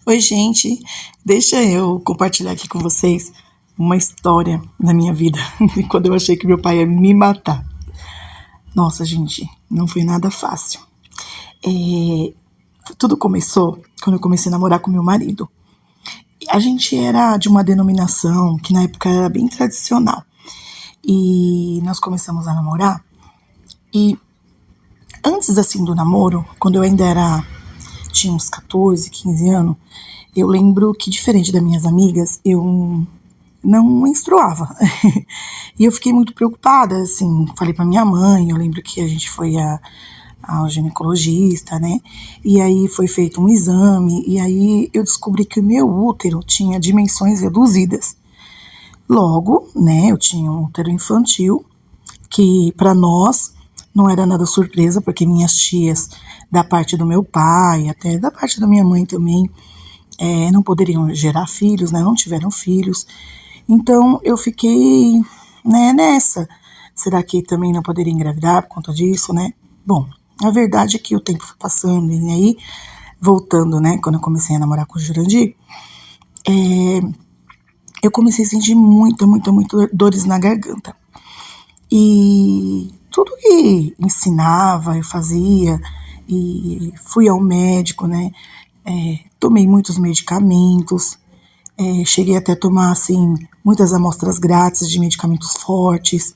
Oi, gente. Deixa eu compartilhar aqui com vocês uma história da minha vida, quando eu achei que meu pai ia me matar. Nossa, gente, não foi nada fácil. É, Tudo começou quando eu comecei a namorar com meu marido. A gente era de uma denominação que na época era bem tradicional. E nós começamos a namorar. E antes assim do namoro, quando eu ainda tinha uns 14, 15 anos, eu lembro que, diferente das minhas amigas, eu não menstruava. E eu fiquei muito preocupada, assim, falei pra minha mãe, eu lembro que a gente foi ao ginecologista, né? E aí foi feito um exame, e aí eu descobri que o meu útero tinha dimensões reduzidas. Logo, né, eu tinha um útero infantil, que para nós não era nada surpresa, porque minhas tias, da parte do meu pai, até da parte da minha mãe também, não poderiam gerar filhos, né, não tiveram filhos. Então eu fiquei, né, nessa. Será que também não poderia engravidar por conta disso, né? Bom, a verdade é que o tempo foi passando e aí, voltando, né, quando eu comecei a namorar com o Jurandir, eu comecei a sentir muita dores na garganta. E tudo que ensinava, eu fazia, e fui ao médico, né? Tomei muitos medicamentos, cheguei até a tomar, assim, muitas amostras grátis de medicamentos fortes.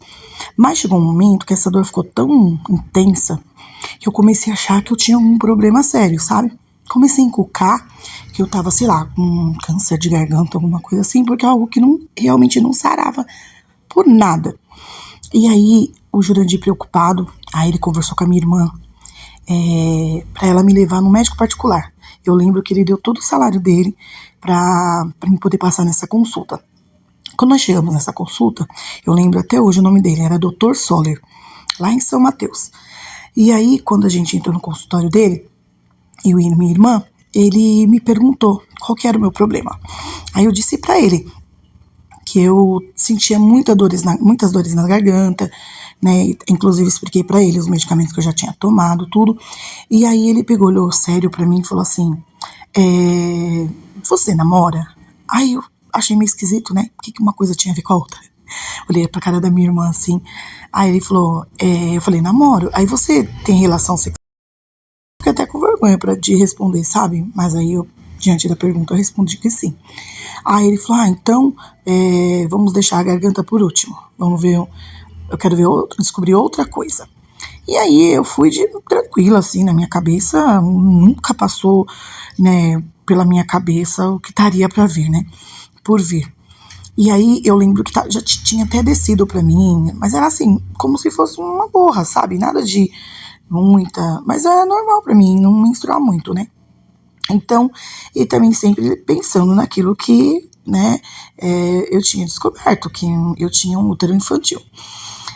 Mas chegou um momento que essa dor ficou tão intensa que eu comecei a achar que eu tinha um problema sério, sabe? Comecei a encucar que eu tava, sei lá, com um câncer de garganta, alguma coisa assim, porque é algo que realmente não sarava por nada. E aí, o Jurandir preocupado, aí ele conversou com a minha irmã, para ela me levar no médico particular. Eu lembro que ele deu todo o salário dele para me poder passar nessa consulta. Quando nós chegamos nessa consulta, eu lembro até hoje o nome dele, era Dr. Soller, lá em São Mateus. E aí, quando a gente entrou no consultório dele, eu e minha irmã, ele me perguntou qual que era o meu problema. Aí eu disse para ele que eu sentia muitas dores na garganta, né? Inclusive expliquei para ele os medicamentos que eu já tinha tomado, tudo. E aí ele pegou, olhou sério para mim e falou assim: Você namora? Aí eu achei meio esquisito, né? O que uma coisa tinha a ver com a outra? Olhei pra cara da minha irmã assim. Aí ele falou: Eu falei, namoro. Aí você tem relação sexual? Fiquei até com vergonha de responder, sabe? Mas aí eu, diante da pergunta, eu respondi que sim. Aí ele falou: então vamos deixar a garganta por último. Vamos ver, eu quero ver descobrir outra coisa. E aí eu fui tranquila, assim, na minha cabeça, nunca passou, né, pela minha cabeça o que estaria para vir, né, por vir. E aí eu lembro que já tinha até descido pra mim, mas era assim, como se fosse uma borra, sabe? Nada de muita, mas era normal pra mim, não menstruar muito, né? Então, e também sempre pensando naquilo que, né, eu tinha descoberto, que eu tinha um útero infantil.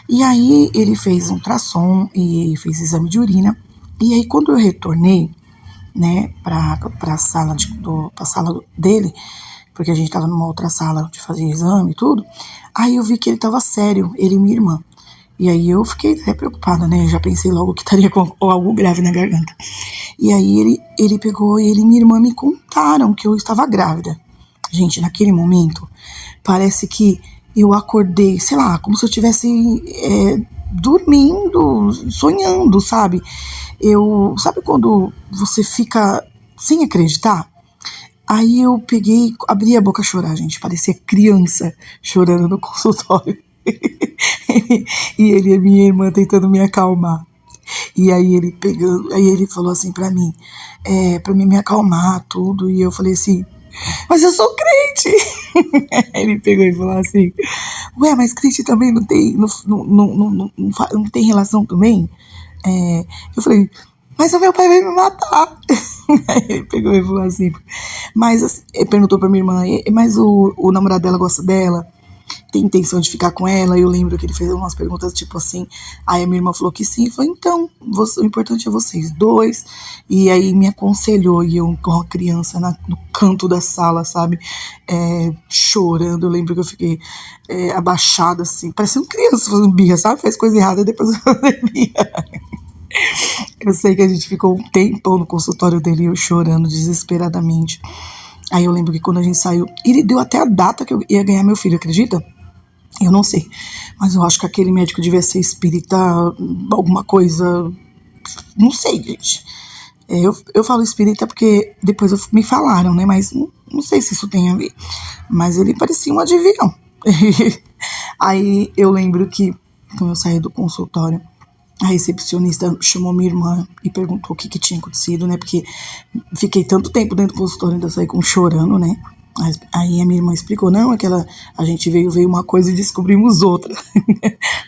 E aí ele fez um ultrassom e fez exame de urina. E aí quando eu retornei, né, pra sala dele, porque a gente tava numa outra sala de fazer exame e tudo, aí eu vi que ele tava sério, ele e minha irmã. E aí eu fiquei até preocupada, né? Já pensei logo que estaria com algo grave na garganta. E aí ele pegou e ele e minha irmã me contaram que eu estava grávida. Gente, naquele momento, parece que eu acordei, sei lá, como se eu estivesse dormindo, sonhando, sabe? Sabe quando você fica sem acreditar? Aí eu peguei, abri a boca a chorar, gente. Parecia criança chorando no consultório. E ele e a minha irmã tentando me acalmar. E aí aí ele falou assim pra mim, pra mim me acalmar, tudo. E eu falei assim, mas eu sou crente. Ele pegou e falou assim, ué, mas crente também não tem, não tem relação também? Eu falei, mas o meu pai vai me matar. Aí ele pegou e falou assim, mas assim, ele perguntou pra minha irmã, mas o namorado dela gosta dela? Tem intenção de ficar com ela? Eu lembro que ele fez umas perguntas tipo assim, aí a minha irmã falou que sim, eu falei, então, o importante é vocês dois, e aí me aconselhou, e eu com a criança no canto da sala, sabe, chorando. Eu lembro que eu fiquei abaixada assim, parecendo criança fazendo birra, sabe, faz coisa errada e depois fazer birra. Eu sei que a gente ficou um tempão no consultório dele, eu chorando desesperadamente. Aí eu lembro que quando a gente saiu, ele deu até a data que eu ia ganhar meu filho, acredita? Eu não sei, mas eu acho que aquele médico devia ser espírita, alguma coisa, não sei, gente. Eu falo espírita porque depois me falaram, né? Mas não sei se isso tem a ver. Mas ele parecia um adivinhão. Aí eu lembro que, quando eu saí do consultório, a recepcionista chamou minha irmã e perguntou o que tinha acontecido, né? Porque fiquei tanto tempo dentro do consultório, ainda saí com chorando, né? Aí a minha irmã explicou, não, a gente veio uma coisa e descobrimos outra.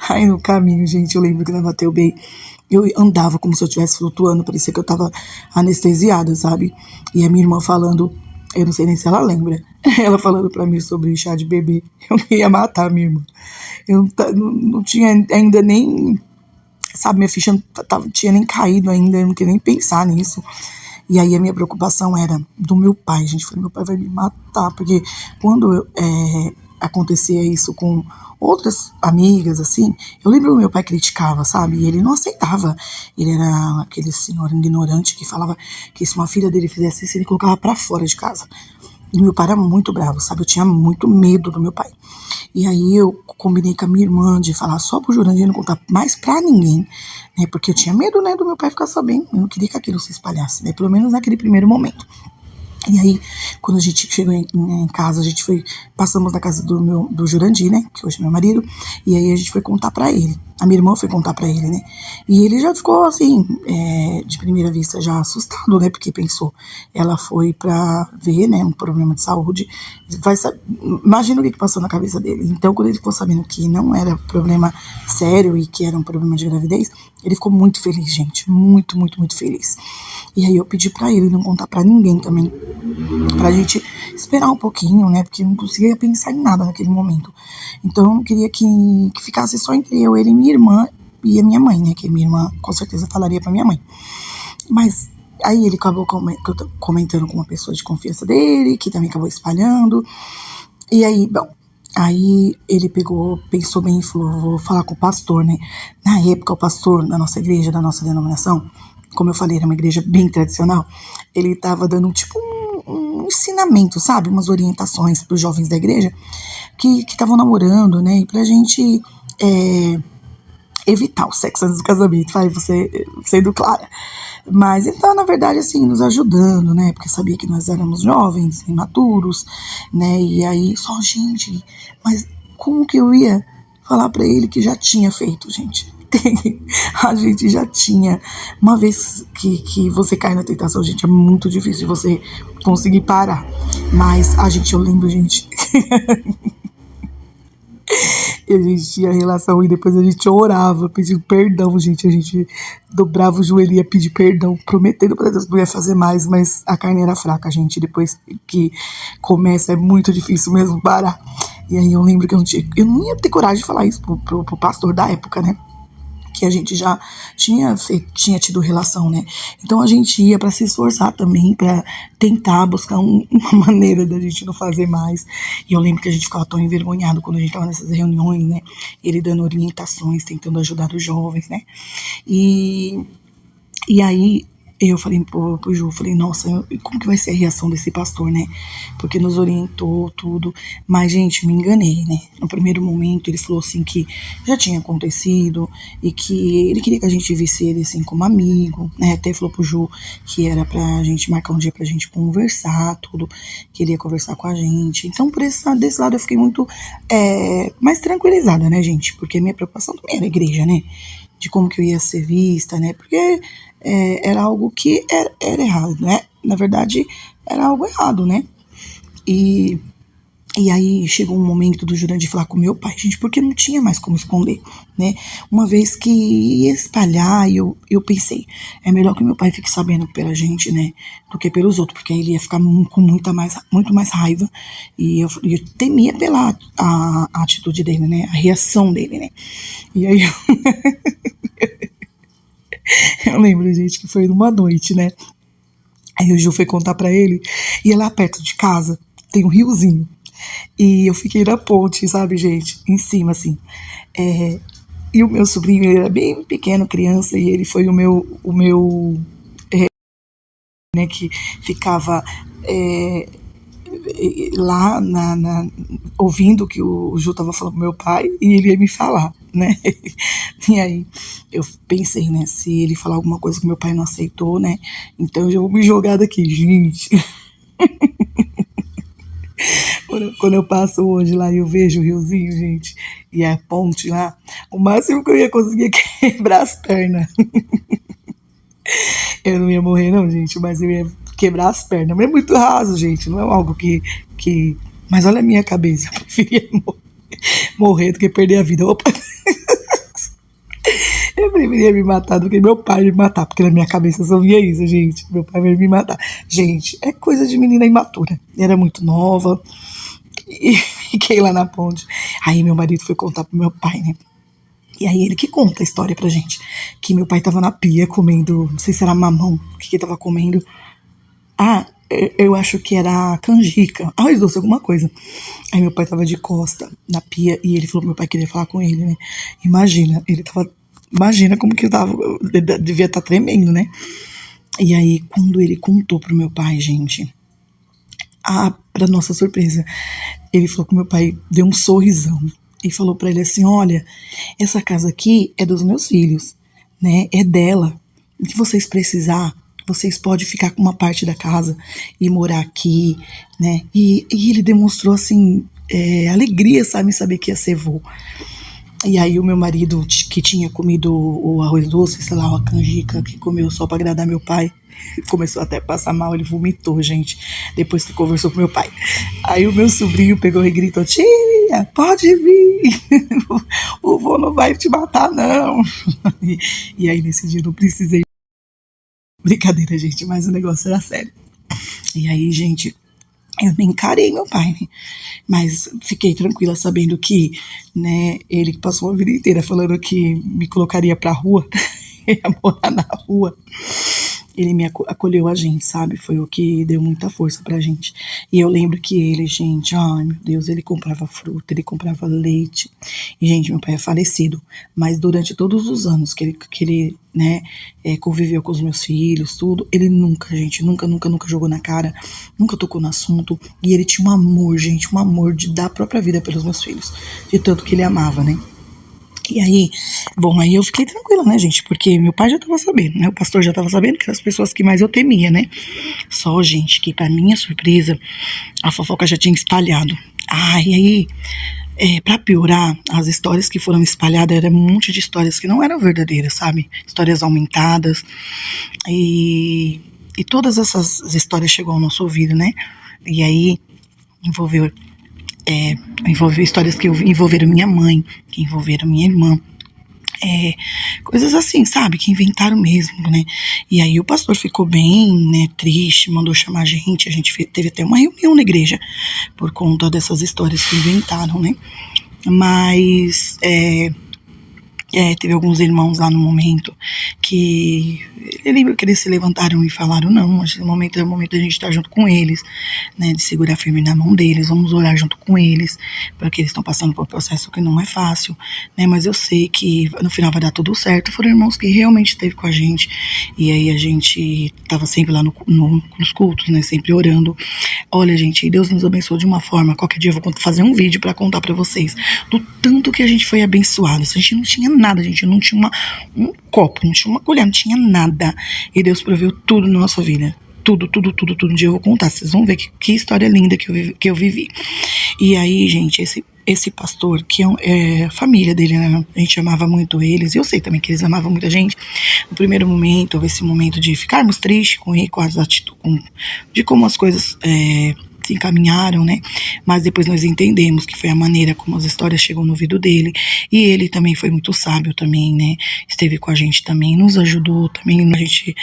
Aí no caminho, gente, eu lembro que ela bateu bem. Eu andava como se eu estivesse flutuando, parecia que eu tava anestesiada, sabe? E a minha irmã falando, eu não sei nem se ela lembra, ela falando pra mim sobre chá de bebê. Eu ia matar a minha irmã. Eu não tinha ainda nem, sabe, minha ficha não tinha nem caído ainda, eu não queria nem pensar nisso. E aí a minha preocupação era do meu pai, gente. Falei, meu pai vai me matar, porque quando acontecia isso com outras amigas, assim, eu lembro que meu pai criticava, sabe? E ele não aceitava. Ele era aquele senhor ignorante que falava que se uma filha dele fizesse isso, ele colocava pra fora de casa. E meu pai era muito bravo, sabe? Eu tinha muito medo do meu pai. E aí eu combinei com a minha irmã de falar só pro Jurandir, não contar mais pra ninguém, né? Porque eu tinha medo, né, do meu pai ficar sabendo. Eu não queria que aquilo se espalhasse, né? Pelo menos naquele primeiro momento. E aí, quando a gente chegou em casa, a gente passamos na casa do Jurandir, né, que hoje é meu marido, e aí a gente foi contar pra ele. A minha irmã foi contar pra ele, né, e ele já ficou, assim, de primeira vista já assustado, né, porque pensou, ela foi pra ver, né, um problema de saúde, imagina o que passou na cabeça dele. Então, quando ele ficou sabendo que não era problema sério e que era um problema de gravidez, ele ficou muito feliz, gente, muito, muito, muito feliz. E aí eu pedi pra ele não contar pra ninguém também, pra gente esperar um pouquinho, né, porque eu não conseguia pensar em nada naquele momento. Então eu queria que ficasse só entre eu, ele e minha irmã e a minha mãe, né, que minha irmã com certeza falaria pra minha mãe. Mas aí ele acabou comentando com uma pessoa de confiança dele, que também acabou espalhando. E aí, bom, aí ele pensou bem e falou, vou falar com o pastor, né. Na época, o pastor da nossa igreja, da nossa denominação, como eu falei, era uma igreja bem tradicional, ele estava dando tipo um ensinamento, sabe? Umas orientações para os jovens da igreja que estavam namorando, né? E pra gente evitar o sexo antes do casamento, vai você sendo clara. Mas ele estava, na verdade, assim, nos ajudando, né? Porque sabia que nós éramos jovens, imaturos, né? E aí, só, gente, mas como que eu ia falar pra ele que já tinha feito, gente? A gente já tinha. Uma vez que você cai na tentação, gente, é muito difícil você conseguir parar. Mas eu lembro, gente, que a gente tinha relação e depois a gente orava, pedindo perdão, gente. A gente dobrava o joelho e ia pedir perdão, prometendo pra Deus que não ia fazer mais, mas a carne era fraca, gente. Depois que começa, é muito difícil mesmo parar. E aí eu lembro que eu não ia ter coragem de falar isso pro pastor da época, né? Que a gente já tinha tido relação, né? Então a gente ia para se esforçar também, para tentar buscar uma maneira da gente não fazer mais. E eu lembro que a gente ficava tão envergonhado quando a gente estava nessas reuniões, né? Ele dando orientações, tentando ajudar os jovens, né? E aí eu falei pro Ju, falei, nossa, como que vai ser a reação desse pastor, né? Porque nos orientou tudo. Mas, gente, me enganei, né? No primeiro momento ele falou assim que já tinha acontecido e que ele queria que a gente visse ele assim como amigo, né? Até falou pro Ju que era pra gente marcar um dia pra gente conversar, tudo. Queria conversar com a gente. Então, desse lado eu fiquei muito mais tranquilizada, né, gente? Porque a minha preocupação também era a igreja, né? De como que eu ia ser vista, né? Porque era algo que era errado, né? Na verdade, era algo errado, né? E aí chegou um momento do Jurandir falar com meu pai, gente, porque não tinha mais como esconder, né? Uma vez que ia espalhar, eu pensei, é melhor que meu pai fique sabendo pela gente, né? Do que pelos outros, porque aí ele ia ficar com muito mais raiva. E eu temia pela a atitude dele, né? A reação dele, né? E aí eu lembro, gente, que foi numa noite, né? Aí o Ju foi contar pra ele, e lá perto de casa tem um riozinho. E eu fiquei na ponte, sabe, gente? Em cima, assim. E o meu sobrinho, ele era bem pequeno, criança, e ele foi o meu né, que ficava lá ouvindo o que o Ju estava falando pro meu pai, e ele ia me falar, né? E aí eu pensei, né, se ele falar alguma coisa que meu pai não aceitou, né? Então eu já vou me jogar daqui, gente. Quando eu passo hoje lá e eu vejo o riozinho, gente, e a ponte lá, o máximo que eu ia conseguir é quebrar as pernas. Eu não ia morrer, não, gente, mas eu ia quebrar as pernas. Mas é muito raso, gente, não é algo que... Mas olha a minha cabeça, eu preferia morrer do que perder a vida. Opa! Eu preferia me matar do que meu pai me matar, porque na minha cabeça eu só via isso, gente. Meu pai vai me matar. Gente, é coisa de menina imatura. Era muito nova e fiquei lá na ponte. Aí meu marido foi contar pro meu pai, né? E aí ele que conta a história pra gente. Que meu pai tava na pia comendo, não sei se era mamão, o que ele tava comendo. Ah, eu acho que era canjica, arroz doce, alguma coisa. Aí meu pai tava de costa na pia e ele falou que meu pai queria falar com ele, né? Imagina, ele tava. Imagina como que eu tava. Eu devia estar tremendo, né? E aí, quando ele contou pro meu pai, gente, pra nossa surpresa, ele falou que meu pai deu um sorrisão e falou pra ele assim: olha, essa casa aqui é dos meus filhos, né? É dela. O que vocês precisar, vocês podem ficar com uma parte da casa e morar aqui, né? E ele demonstrou assim alegria, sabe, saber que ia ser vô. E aí o meu marido, que tinha comido o arroz doce, sei lá, a canjica, que comeu só pra agradar meu pai, começou até a passar mal, ele vomitou, gente, depois que conversou com meu pai. Aí o meu sobrinho pegou e gritou: tia, pode vir, o vô não vai te matar, não. E aí nesse dia eu não precisei. Brincadeira, gente, mas o negócio era sério. E aí, gente, eu nem encarei meu pai, né? Mas fiquei tranquila sabendo que, né, ele passou a vida inteira falando que me colocaria pra rua, ia morar na rua. Ele me acolheu a gente, sabe? Foi o que deu muita força pra gente. E eu lembro que ele, gente, ai meu Deus, ele comprava fruta, ele comprava leite. E, gente, meu pai é falecido. Mas durante todos os anos que ele né, conviveu com os meus filhos, tudo, ele nunca, gente, nunca jogou na cara, nunca tocou no assunto. E ele tinha um amor, gente, um amor de dar a própria vida pelos meus filhos. De tanto que ele amava, né? E aí, bom, aí eu fiquei tranquila, né, gente? Porque meu pai já tava sabendo, né? O pastor já tava sabendo que eram as pessoas que mais eu temia, né? Só, gente, que pra minha surpresa, a fofoca já tinha espalhado. Ah, e aí, pra piorar, as histórias que foram espalhadas eram um monte de histórias que não eram verdadeiras, sabe? Histórias aumentadas. E todas essas histórias chegou ao nosso ouvido, né? E aí, envolveu envolveu histórias que envolveram minha mãe, que envolveram minha irmã. Coisas assim, sabe, que inventaram mesmo, né? E aí o pastor ficou bem, né, triste, mandou chamar a gente teve até uma reunião na igreja por conta dessas histórias que inventaram, né? Mas teve alguns irmãos lá no momento que eu lembro que eles se levantaram e falaram: não, esse momento é o momento da gente estar junto com eles, né, de segurar firme na mão deles, vamos orar junto com eles, porque eles estão passando por um processo que não é fácil, né, mas eu sei que no final vai dar tudo certo. Foram irmãos que realmente esteve com a gente, e aí a gente estava sempre lá nos cultos, né, sempre orando. Olha, gente, Deus nos abençoou de uma forma, qualquer dia eu vou fazer um vídeo para contar para vocês do tanto que a gente foi abençoado. A gente não tinha nada, a gente não tinha um copo, não tinha uma colher, não tinha nada. E Deus proveu tudo na nossa vida. Tudo. Um dia eu vou contar, vocês vão ver que história linda que eu vivi. E aí, gente, esse pastor, que é a família dele, né? A gente amava muito eles, e eu sei também que eles amavam muita gente. No primeiro momento, houve esse momento de ficarmos tristes com as atitudes, de como as coisas se encaminharam, né? Mas depois nós entendemos que foi a maneira como as histórias chegou no ouvido dele, e ele também foi muito sábio também, né? Esteve com a gente também, nos ajudou também, a gente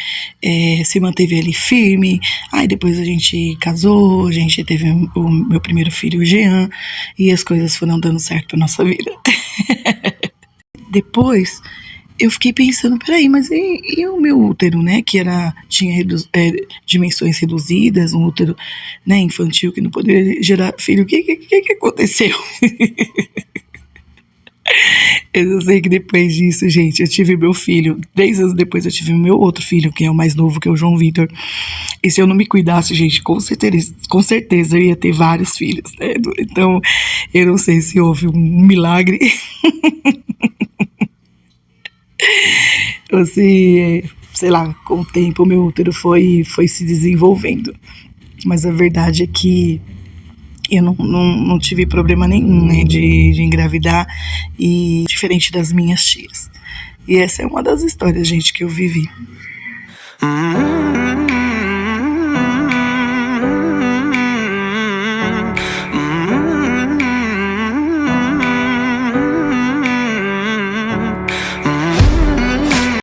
se manteve ali firme. Aí depois a gente casou, a gente teve o meu primeiro filho, o Jean, e as coisas foram dando certo pra nossa vida. Depois eu fiquei pensando, peraí, mas e o meu útero, né, que tinha dimensões reduzidas, um útero, né, infantil, que não poderia gerar filho, o que aconteceu? Eu sei que depois disso, gente, eu tive meu filho. 10 anos depois eu tive o meu outro filho, que é o mais novo, que é o João Vitor. E se eu não me cuidasse, gente, com certeza eu ia ter vários filhos, né? Então, eu não sei se houve um milagre ou se, sei lá, com o tempo o meu útero foi se desenvolvendo. Mas a verdade é que eu não tive problema nenhum, né, de engravidar, e diferente das minhas tias. E essa é uma das histórias, gente, que eu vivi.